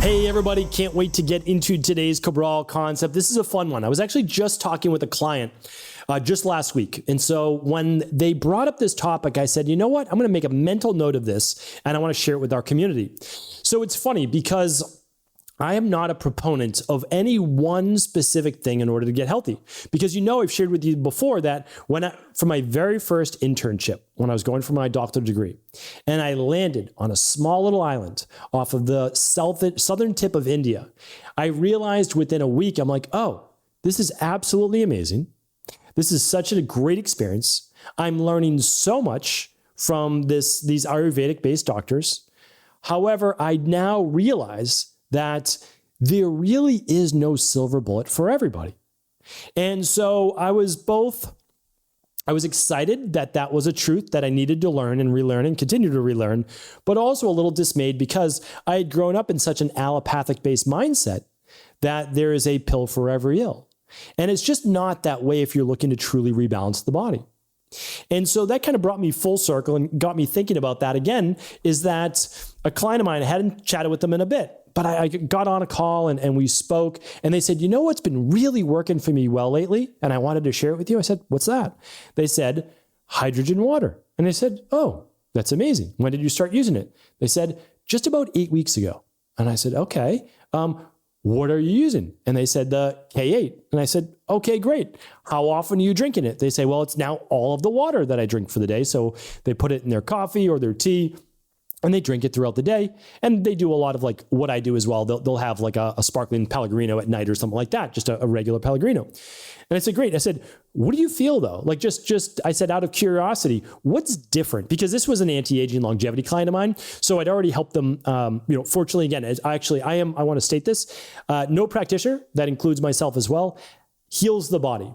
Hey everybody, can't wait to get into today's Cabral Concept. This is a fun one. I was actually just talking with a client just last week. And so when they brought up this topic, I said, you know what? I'm going to make a mental note of this and I want to share it with our community. So it's funny because I am not a proponent of any one specific thing in order to get healthy. Because I've shared with you before that for my very first internship, when I was going for my doctoral degree, and I landed on a small little island off of the southern tip of India, I realized within a week, I'm like, oh, this is absolutely amazing. This is such a great experience. I'm learning so much from these Ayurvedic-based doctors. However, I now realize that there really is no silver bullet for everybody. And so I was excited that was a truth that I needed to learn and relearn and continue to relearn, but also a little dismayed because I had grown up in such an allopathic-based mindset that there is a pill for every ill. And it's just not that way if you're looking to truly rebalance the body. And so that kind of brought me full circle and got me thinking about that again, is that a client of mine, I hadn't chatted with them in a bit, but I got on a call and we spoke and they said, you know what's been really working for me well lately? And I wanted to share it with you. I said, what's that? They said, hydrogen water. And I said, oh, that's amazing. When did you start using it? They said, just about 8 weeks ago. And I said, okay, what are you using? And they said, the K8. And I said, okay, great. How often are you drinking it? They say, well, it's now all of the water that I drink for the day. So they put it in their coffee or their tea, and they drink it throughout the day. And they do a lot of like what I do as well. They'll have like a sparkling Pellegrino at night or something like that, just a regular Pellegrino. And I said, great. I said, what do you feel though? Like I said, out of curiosity, what's different? Because this was an anti-aging longevity client of mine. So I'd already helped them, fortunately, again, I want to state this, no practitioner, that includes myself as well, heals the body.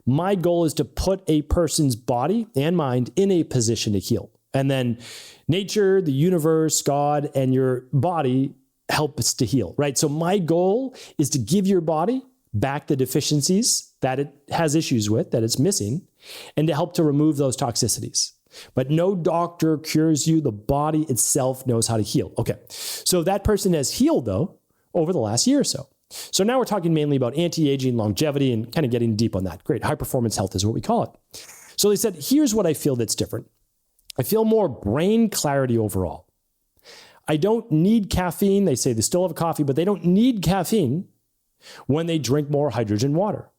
My goal is to put a person's body and mind in a position to heal. And then nature, the universe, God, and your body helps to heal, right? So my goal is to give your body back the deficiencies that it has issues with, that it's missing, and to help to remove those toxicities. But no doctor cures you. The body itself knows how to heal. Okay, so that person has healed, though, over the last year or so. So now we're talking mainly about anti-aging, longevity, and kind of getting deep on that. Great, high-performance health is what we call it. So they said, here's what I feel that's different. I feel more brain clarity overall. I don't need caffeine. They say they still have coffee, but they don't need caffeine when they drink more hydrogen water.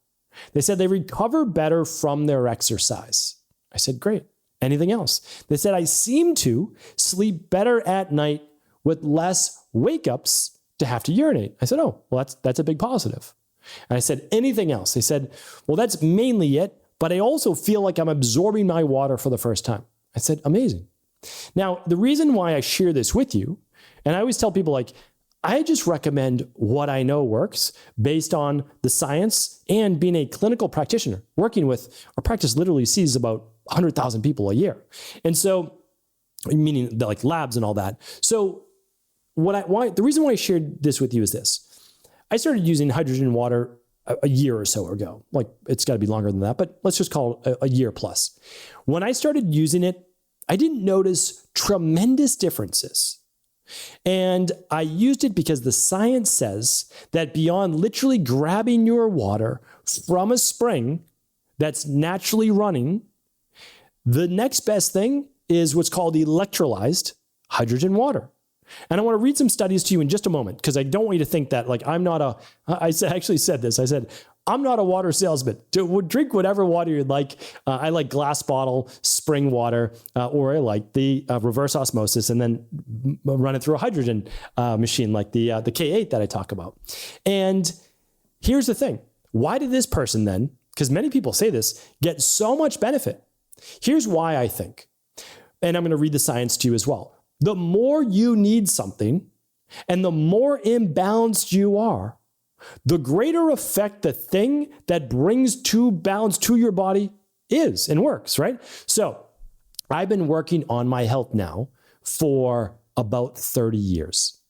They said they recover better from their exercise. I said, great. Anything else? They said, I seem to sleep better at night with less wake-ups to have to urinate. I said, oh, well, that's a big positive. And I said, anything else? They said, well, that's mainly it, but I also feel like I'm absorbing my water for the first time. I said, amazing. Now, the reason why I share this with you, and I always tell people, like, I just recommend what I know works based on the science and being a clinical practitioner, working with, our practice literally sees about 100,000 people a year. And so, meaning like labs and all that. So the reason why I shared this with you is this. I started using hydrogen water a year or so ago. Like, it's got to be longer than that, but let's just call it a year plus. When I started using it, I didn't notice tremendous differences. And I used it because the science says that beyond literally grabbing your water from a spring that's naturally running, the next best thing is what's called electrolyzed hydrogen water. And I want to read some studies to you in just a moment, because I don't want you to think that, like, I actually said this. I said, I'm not a water salesman. Drink whatever water you'd like. I like glass bottle, spring water, or I like the reverse osmosis and then run it through a hydrogen machine like the K8 that I talk about. And here's the thing. Why did this person then, because many people say this, get so much benefit? Here's why I think, and I'm going to read the science to you as well. The more you need something and the more imbalanced you are, the greater effect the thing that brings to balance to your body is and works, right? So I've been working on my health now for about 30 years.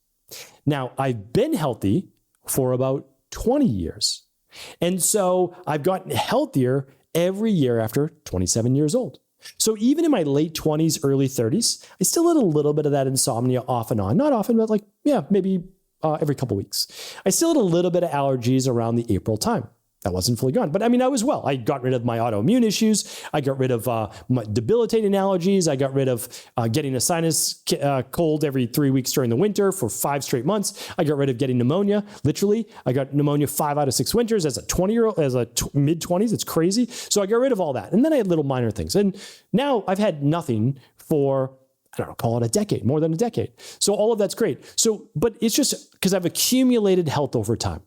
Now, I've been healthy for about 20 years. And so I've gotten healthier every year after 27 years old. So even in my late 20s, early 30s, I still had a little bit of that insomnia off and on. Not often, but like, maybe every couple weeks. I still had a little bit of allergies around the April time. That wasn't fully gone, but I mean, I was well. I got rid of my autoimmune issues. I got rid of my debilitating allergies. I got rid of getting a sinus cold every 3 weeks during the winter for 5 straight months. I got rid of getting pneumonia. Literally, I got pneumonia 5 out of 6 winters as a 20-year-old, as a mid-20s. It's crazy. So I got rid of all that, and then I had little minor things. And now I've had nothing for, I don't know, call it a decade, more than a decade. So all of that's great. So, but it's just because I've accumulated health over time.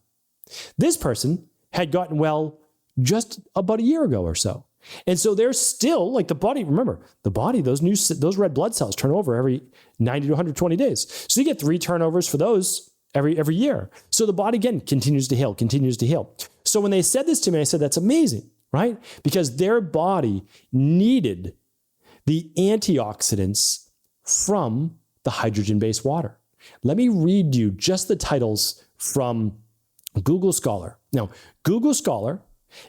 This person had gotten well just about a year ago or so. And so they're still like the body, remember, the body, those red blood cells turn over every 90 to 120 days. So you get 3 turnovers for those every year. So the body, again, continues to heal. So when they said this to me, I said, that's amazing, right? Because their body needed the antioxidants from the hydrogen-based water. Let me read you just the titles from Google Scholar. Now, Google Scholar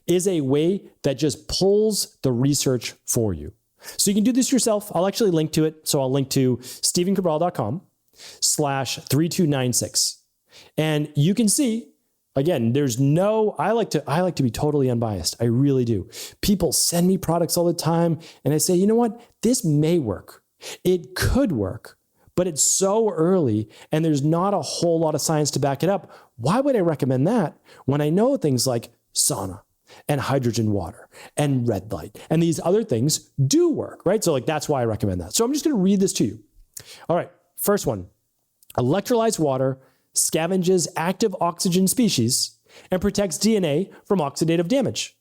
is a way that just pulls the research for you. So you can do this yourself. I'll actually link to it. So I'll link to stephencabral.com/3296. And you can see, again, there's no, I like to be totally unbiased. I really do. People send me products all the time and I say, you know what? This may work. It could work, but it's so early and there's not a whole lot of science to back it up. Why would I recommend that when I know things like sauna and hydrogen water and red light and these other things do work, right? So like, that's why I recommend that. So I'm just going to read this to you. All right. First one, electrolyzed water scavenges active oxygen species and protects DNA from oxidative damage.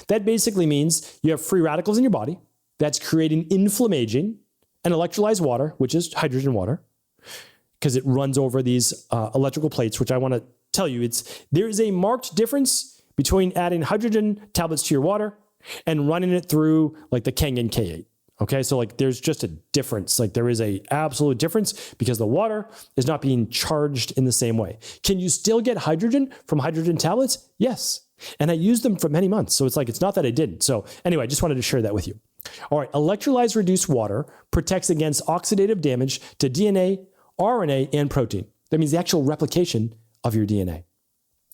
That basically means you have free radicals in your body that's creating inflammation, and electrolyzed water, which is hydrogen water, because it runs over these electrical plates, which I want to tell you, there is a marked difference between adding hydrogen tablets to your water and running it through like the Kangen K8. Okay, so like there's just a difference. Like there is a absolute difference because the water is not being charged in the same way. Can you still get hydrogen from hydrogen tablets? Yes. And I used them for many months. So it's not that I didn't. So anyway, I just wanted to share that with you. All right, electrolyzed reduced water protects against oxidative damage to DNA, RNA, and protein. That means the actual replication of your DNA.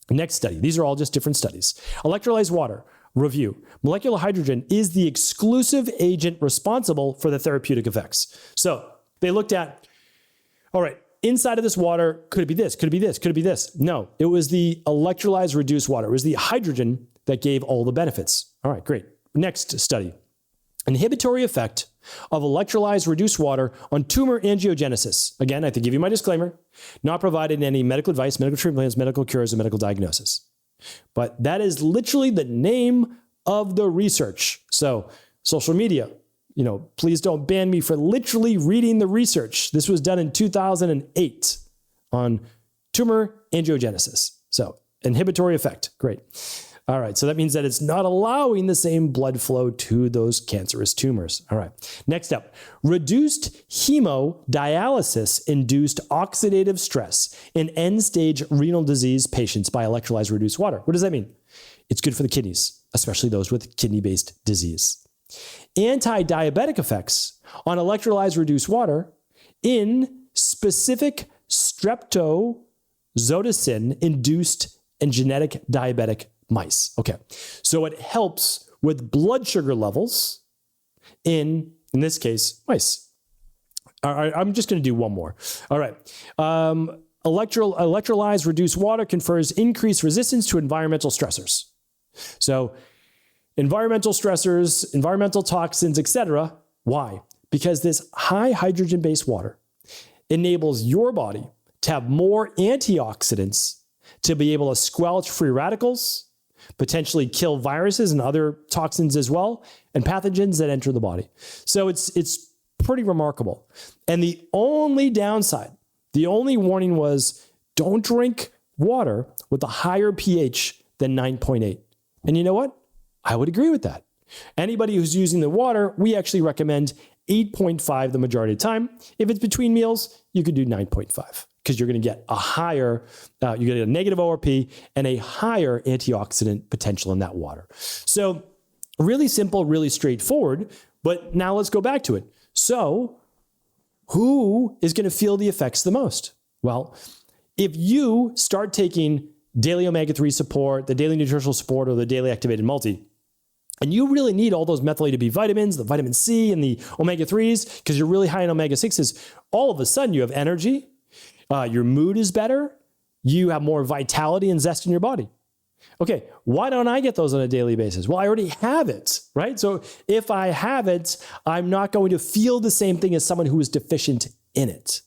Next study. These are all just different studies. Electrolyzed water. Review. Molecular hydrogen is the exclusive agent responsible for the therapeutic effects. So they looked at, all right, inside of this water, could it be this? Could it be this? Could it be this? No, it was the electrolyzed reduced water. It was the hydrogen that gave all the benefits. All right, great. Next study. Inhibitory effect of electrolyzed reduced water on tumor angiogenesis. Again, I have to give you my disclaimer, not provided any medical advice, medical treatment plans, medical cures, or medical diagnosis. But that is literally the name of the research. So social media, please don't ban me for literally reading the research. This was done in 2008 on tumor angiogenesis. So inhibitory effect, great. All right, so that means that it's not allowing the same blood flow to those cancerous tumors. All right, next up, reduced hemodialysis-induced oxidative stress in end-stage renal disease patients by electrolyzed reduced water. What does that mean? It's good for the kidneys, especially those with kidney-based disease. Anti-diabetic effects on electrolyzed reduced water in specific streptozotocin-induced and genetic diabetic mice. Okay, so it helps with blood sugar levels in this case, mice. All right, I'm just going to do one more. All right. Electrolyzed reduced water confers increased resistance to environmental stressors. So environmental stressors, environmental toxins, etc. Why? Because this high hydrogen-based water enables your body to have more antioxidants to be able to squelch free radicals, potentially kill viruses and other toxins as well, and pathogens that enter the body. So it's pretty remarkable. And the only downside, the only warning was don't drink water with a higher pH than 9.8. And you know what? I would agree with that. Anybody who's using the water, we actually recommend 8.5 the majority of the time. If it's between meals, you could do 9.5. Because you're going to get a higher, you're going to get a negative ORP and a higher antioxidant potential in that water. So really simple, really straightforward, but now let's go back to it. So who is going to feel the effects the most? Well, if you start taking daily omega-3 support, the daily nutritional support, or the daily activated multi, and you really need all those methylated B vitamins, the vitamin C and the omega-3s, because you're really high in omega-6s, all of a sudden you have energy, your mood is better, you have more vitality and zest in your body. Okay, why don't I get those on a daily basis? Well, I already have it, right? So if I have it, I'm not going to feel the same thing as someone who is deficient in it,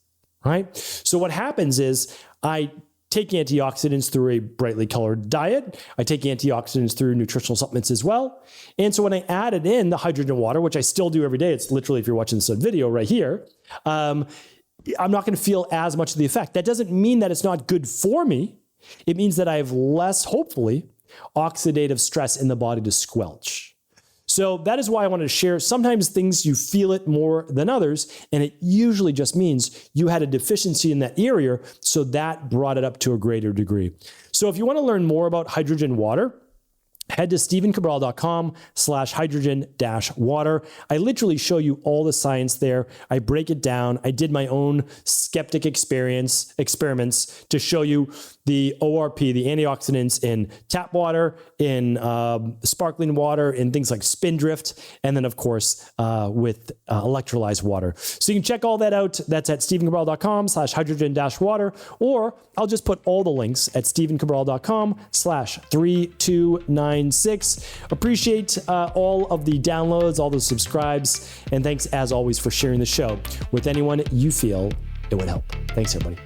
right? So what happens is I take antioxidants through a brightly colored diet. I take antioxidants through nutritional supplements as well. And so when I added in the hydrogen water, which I still do every day, it's literally, if you're watching this video right here, I'm not going to feel as much of the effect. That doesn't mean that it's not good for me. It means that I have less, hopefully, oxidative stress in the body to squelch. So that is why I wanted to share. Sometimes things you feel it more than others, and it usually just means you had a deficiency in that area, so that brought it up to a greater degree. So if you want to learn more about hydrogen water, head to stevencabral.com/hydrogen-water. I literally show you all the science there. I break it down. I did my own skeptic experiments to show you the ORP, the antioxidants in tap water, in sparkling water, in things like Spindrift, and then of course with electrolyzed water. So you can check all that out. That's at stevencabral.com/hydrogen-water, or I'll just put all the links at stevencabral.com/3296. Appreciate all of the downloads, all the subscribes, and thanks as always for sharing the show with anyone you feel it would help. Thanks, everybody.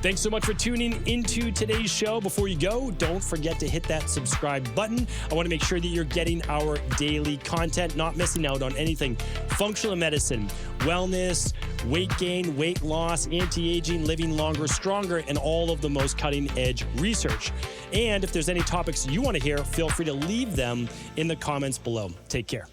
Thanks so much for tuning into today's show. Before you go, don't forget to hit that subscribe button. I want to make sure that you're getting our daily content, not missing out on anything functional medicine, wellness, weight gain, weight loss, anti-aging, living longer, stronger, and all of the most cutting-edge research. And if there's any topics you want to hear, feel free to leave them in the comments below. Take care.